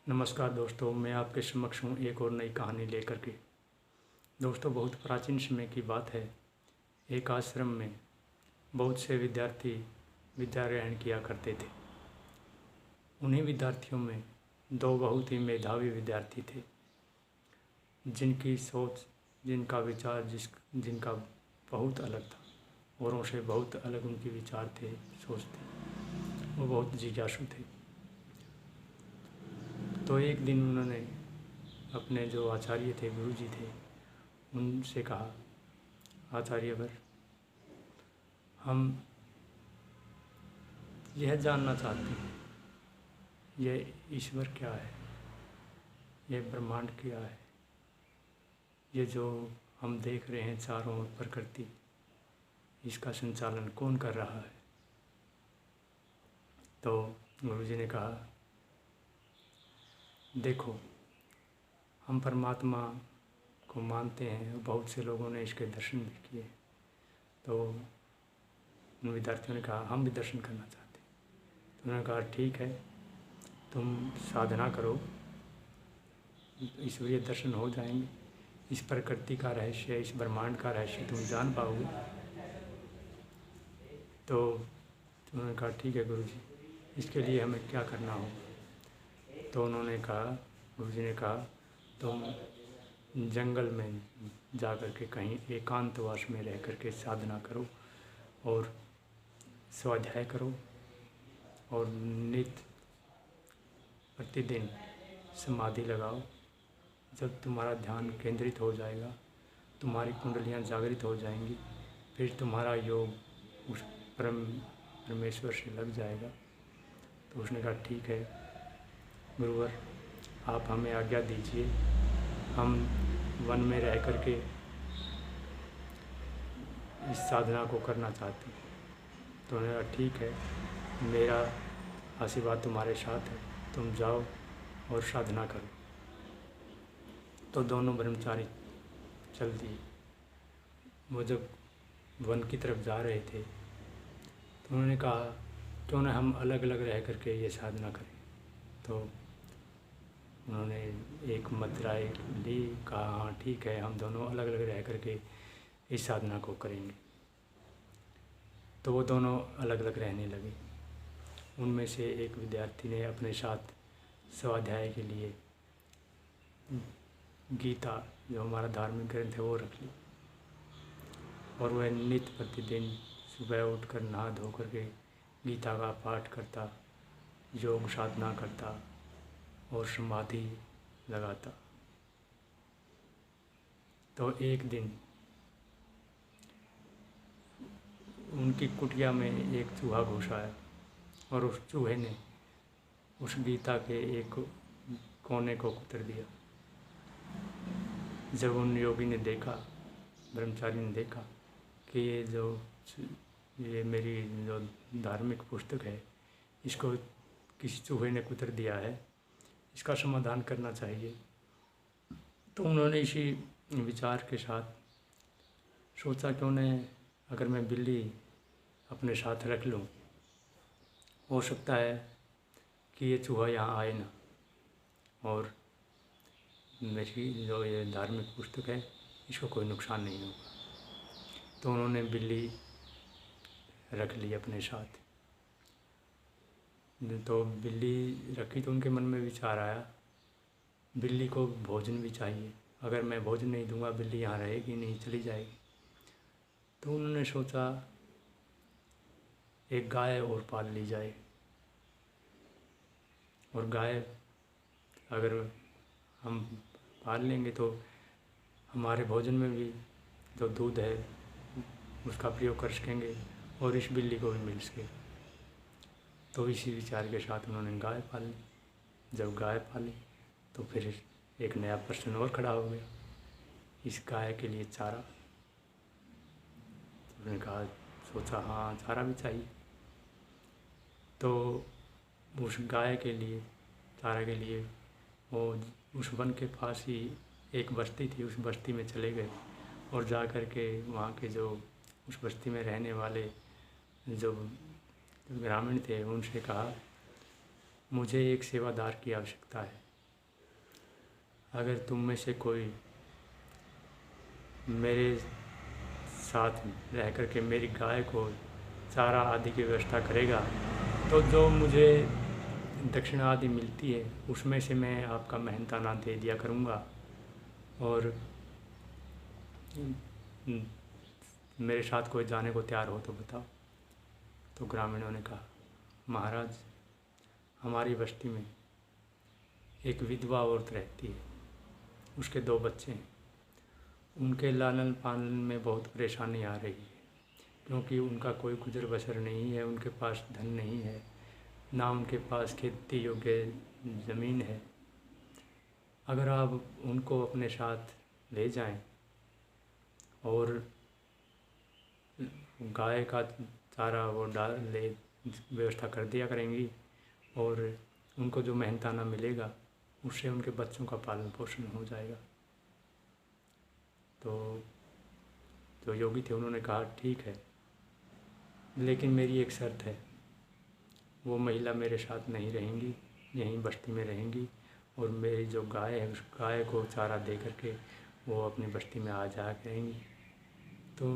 नमस्कार दोस्तों, मैं आपके समक्ष हूँ एक और नई कहानी लेकर के। दोस्तों, बहुत प्राचीन समय की बात है। एक आश्रम में बहुत से विद्यार्थी विद्या ग्रहण किया करते थे। उन्हीं विद्यार्थियों में दो बहुत ही मेधावी विद्यार्थी थे, जिनकी सोच, जिनका विचार, जिनका बहुत अलग था। औरों से बहुत अलग उनके विचार थे, सोच थी। वो बहुत जिज्ञासु थे। तो एक दिन उन्होंने अपने जो आचार्य थे, गुरुजी थे, उनसे कहा, आचार्यवर, हम यह जानना चाहते हैं, यह ईश्वर क्या है, यह ब्रह्मांड क्या है, ये जो हम देख रहे हैं चारों ओर प्रकृति, इसका संचालन कौन कर रहा है। तो गुरुजी ने कहा, देखो, हम परमात्मा को मानते हैं, बहुत से लोगों ने इसके दर्शन भी किए। तो उन विद्यार्थियों ने कहा, हम भी दर्शन करना चाहते हैं। तो उन्होंने कहा, ठीक है, तुम साधना करो, ईश्वरीय दर्शन हो जाएंगे। इस प्रकृति का रहस्य, इस ब्रह्मांड का रहस्य तुम जान पाओगे। तो उन्होंने कहा, ठीक है गुरुजी, इसके लिए हमें क्या करना होगा। तो उन्होंने कहा, गुरुजी ने कहा, तुम जंगल में जा कर के कहीं एकांतवास में रह कर के साधना करो और स्वाध्याय करो और नित्य प्रतिदिन समाधि लगाओ। जब तुम्हारा ध्यान केंद्रित हो जाएगा, तुम्हारी कुंडलियाँ जागृत हो जाएंगी, फिर तुम्हारा योग उस परमेश्वर से लग जाएगा। तो उसने कहा, ठीक है गुरुवर, आप हमें आज्ञा दीजिए, हम वन में रह कर के इस साधना को करना चाहते हैं। तो उन्होंने कहा, ठीक है, मेरा आशीर्वाद तुम्हारे साथ है, तुम जाओ और साधना करो। तो दोनों ब्रह्मचारी चल दिए। वो जब वन की तरफ जा रहे थे, तो उन्होंने कहा, क्यों ना हम अलग अलग रह करके ये साधना करें। तो उन्होंने एक मुद्राएं ली, कहा, हाँ ठीक है, हम दोनों अलग अलग रह करके इस साधना को करेंगे। तो वो दोनों अलग अलग रहने लगे। उनमें से एक विद्यार्थी ने अपने साथ स्वाध्याय के लिए गीता, जो हमारा धार्मिक ग्रंथ है, वो रख ली। और वह नित्य प्रतिदिन सुबह उठकर नहा धो करके गीता का पाठ करता, योग साधना करता और समाधि लगाता। तो एक दिन उनकी कुटिया में एक चूहा घुस आया और उस चूहे ने उस गीता के एक कोने को कुतर दिया। जब उन योगी ने देखा, ब्रह्मचारी ने देखा कि ये मेरी जो धार्मिक पुस्तक है, इसको किसी चूहे ने कुतर दिया है, इसका समाधान करना चाहिए। तो उन्होंने इसी विचार के साथ सोचा, क्यों न अगर मैं बिल्ली अपने साथ रख लूँ, हो सकता है कि ये चूहा यहाँ आए ना, और मेरी जो ये धार्मिक पुस्तक है, इसको कोई नुकसान नहीं होगा। तो उन्होंने बिल्ली रख ली अपने साथ। तो बिल्ली रखी तो उनके मन में विचार आया, बिल्ली को भोजन भी चाहिए, अगर मैं भोजन नहीं दूंगा बिल्ली यहाँ रहेगी नहीं, चली जाएगी। तो उन्होंने सोचा, एक गाय और पाल ली जाए, और गाय अगर हम पाल लेंगे तो हमारे भोजन में भी जो दूध है उसका प्रयोग कर सकेंगे और इस बिल्ली को भी मिल सके। तो इसी विचार के साथ उन्होंने गाय पाली। जब गाय पाली तो फिर एक नया प्रश्न और खड़ा हो गया, इस गाय के लिए चारा। उन्होंने कहा, सोचा, हाँ चारा भी चाहिए। तो उस गाय के लिए, चारा के लिए, वो उस वन के पास ही एक बस्ती थी, उस बस्ती में चले गए और जा कर के वहाँ के जो उस बस्ती में रहने वाले जो ग्रामीण थे, उनसे कहा, मुझे एक सेवादार की आवश्यकता है, अगर तुम में से कोई मेरे साथ रह कर के मेरी गाय को चारा आदि की व्यवस्था करेगा तो जो मुझे दक्षिणा आदि मिलती है उसमें से मैं आपका मेहनताना दे दिया करूँगा। और मेरे साथ कोई जाने को तैयार हो तो बताओ। तो ग्रामीणों ने कहा, महाराज, हमारी बस्ती में एक विधवा औरत रहती है, उसके 2 बच्चे हैं। उनके लालन पालन में बहुत परेशानी आ रही है क्योंकि उनका कोई गुजर बसर नहीं है, उनके पास धन नहीं है, ना उनके पास खेती योग्य ज़मीन है। अगर आप उनको अपने साथ ले जाएं और गाय का चारा वो डाल ले व्यवस्था कर दिया करेंगी और उनको जो मेहनताना मिलेगा उससे उनके बच्चों का पालन पोषण हो जाएगा। तो जो योगी थे उन्होंने कहा, ठीक है, लेकिन मेरी एक शर्त है, वो महिला मेरे साथ नहीं रहेंगी, यहीं बस्ती में रहेंगी और मेरी जो गाय है उस गाय को चारा दे करके वो अपनी बस्ती में आ जा करेंगी। तो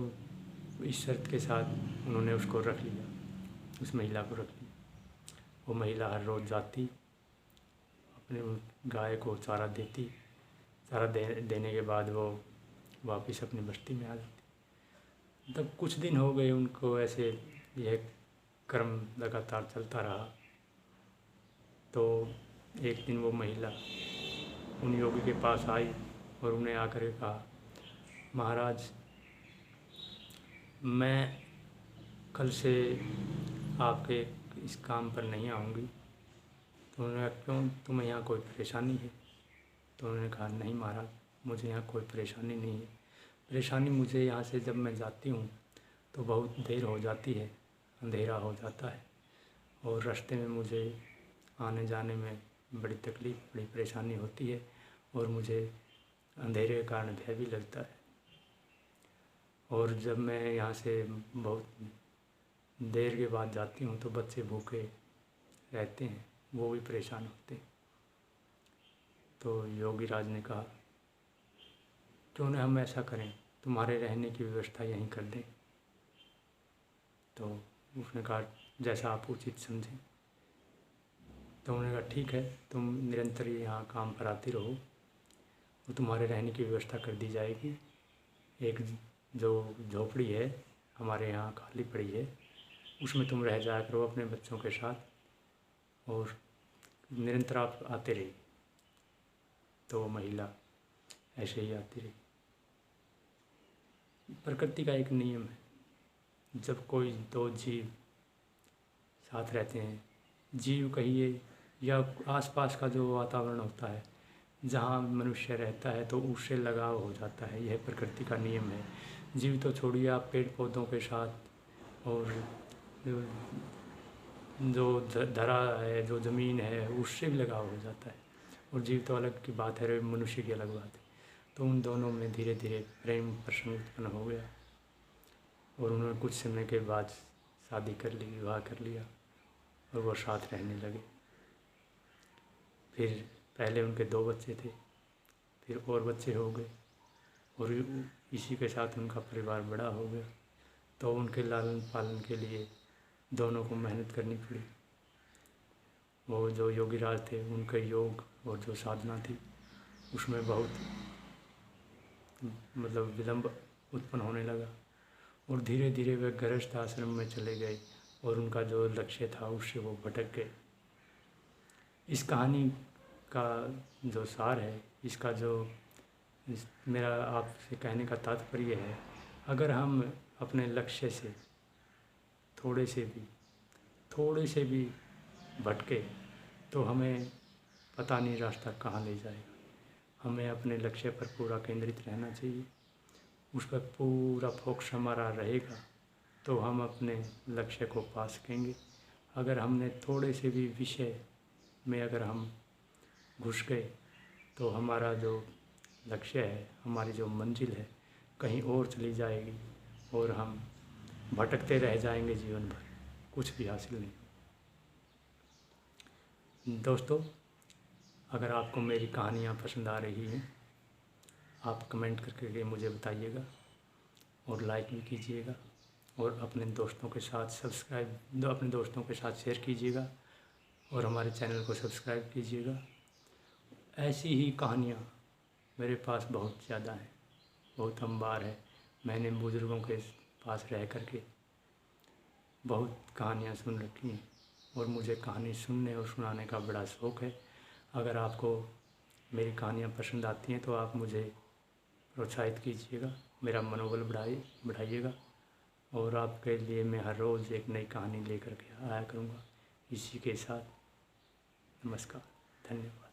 इस शर्त के साथ उन्होंने उसको रख लिया, उस महिला को रख लिया। वो महिला हर रोज़ जाती, अपने गाय को चारा देती, चारा देने के बाद वो वापस अपनी बस्ती में आ जाती। तब कुछ दिन हो गए उनको ऐसे यह क्रम लगातार चलता रहा। तो एक दिन वो महिला उन योगी के पास आई और उन्हें आकर के कहा, महाराज, मैं कल से आपके इस काम पर नहीं आऊँगी। तो उन्होंने कहा, क्यों, तुम्हें यहाँ कोई परेशानी है? तो उन्होंने कहा, नहीं महाराज, मुझे यहाँ कोई परेशानी नहीं है। परेशानी मुझे यहाँ से जब मैं जाती हूँ तो बहुत देर हो जाती है, अंधेरा हो जाता है और रास्ते में मुझे आने जाने में बड़ी तकलीफ़, बड़ी परेशानी होती है और मुझे अंधेरे के कारण भय भी लगता है। और जब मैं यहाँ से बहुत देर के बाद जाती हूँ तो बच्चे भूखे रहते हैं, वो भी परेशान होते हैं। तो योगी राज ने कहा, क्यों न हम ऐसा करें, तुम्हारे रहने की व्यवस्था यहीं कर दें। तो उसने कहा, जैसा आप उचित समझें। तो उन्होंने कहा, ठीक है, तुम निरंतर यहाँ काम पर आती रहो और तुम्हारे रहने की व्यवस्था कर दी जाएगी। एक जो झोपड़ी है हमारे यहाँ खाली पड़ी है, उसमें तुम रह जाया करो अपने बच्चों के साथ और निरंतर आप आते रहिए। तो वो महिला ऐसे ही आती रही। प्रकृति का एक नियम है, जब कोई 2 जीव साथ रहते हैं, जीव कहिए या आसपास का जो वातावरण होता है जहाँ मनुष्य रहता है, तो उससे लगाव हो जाता है। यह प्रकृति का नियम है। जीव तो छोड़िए, आप पेड़ पौधों के साथ और जो धरा है, जो ज़मीन है, उससे भी लगाव हो जाता है। और जीव तो अलग की बात है, मनुष्य की अलग बात है। तो उन दोनों में धीरे धीरे प्रेम प्रसंग उत्पन्न हो गया और उन्होंने कुछ समय के बाद शादी कर ली, विवाह कर लिया और वो साथ रहने लगे। फिर पहले उनके 2 बच्चे थे, फिर और बच्चे हो गए और इसी के साथ उनका परिवार बड़ा हो गया। तो उनके लालन पालन के लिए दोनों को मेहनत करनी पड़ी। वो जो योगी राज थे, उनका योग और जो साधना थी उसमें बहुत विलंब उत्पन्न होने लगा और धीरे धीरे वे गृहस्थ आश्रम में चले गए और उनका जो लक्ष्य था उससे वो भटक गए। इस कहानी का जो सार है, इसका जो मेरा आपसे कहने का तात्पर्य है, अगर हम अपने लक्ष्य से थोड़े से भी भटके तो हमें पता नहीं रास्ता कहाँ ले जाएगा। हमें अपने लक्ष्य पर पूरा केंद्रित रहना चाहिए, उस पर पूरा फोकस हमारा रहेगा तो हम अपने लक्ष्य को पा सकेंगे। अगर हमने थोड़े से भी विषय में अगर हम घुस गए तो हमारा जो लक्ष्य है, हमारी जो मंजिल है, कहीं और चली जाएगी और हम भटकते रह जाएंगे जीवन भर, कुछ भी हासिल नहीं। दोस्तों, अगर आपको मेरी कहानियाँ पसंद आ रही हैं, आप कमेंट करके मुझे बताइएगा और लाइक भी कीजिएगा और अपने दोस्तों के साथ अपने दोस्तों के साथ शेयर कीजिएगा और हमारे चैनल को सब्सक्राइब कीजिएगा। ऐसी ही कहानियाँ मेरे पास बहुत ज़्यादा हैं, बहुत अंबार है। मैंने बुज़ुर्गों के पास रह कर के बहुत कहानियाँ सुन रखी हैं और मुझे कहानी सुनने और सुनाने का बड़ा शौक़ है। अगर आपको मेरी कहानियाँ पसंद आती हैं तो आप मुझे प्रोत्साहित कीजिएगा, मेरा मनोबल बढ़ाइएगा और आपके लिए मैं हर रोज़ एक नई कहानी लेकर के आया करूँगा। इसी के साथ नमस्कार, धन्यवाद।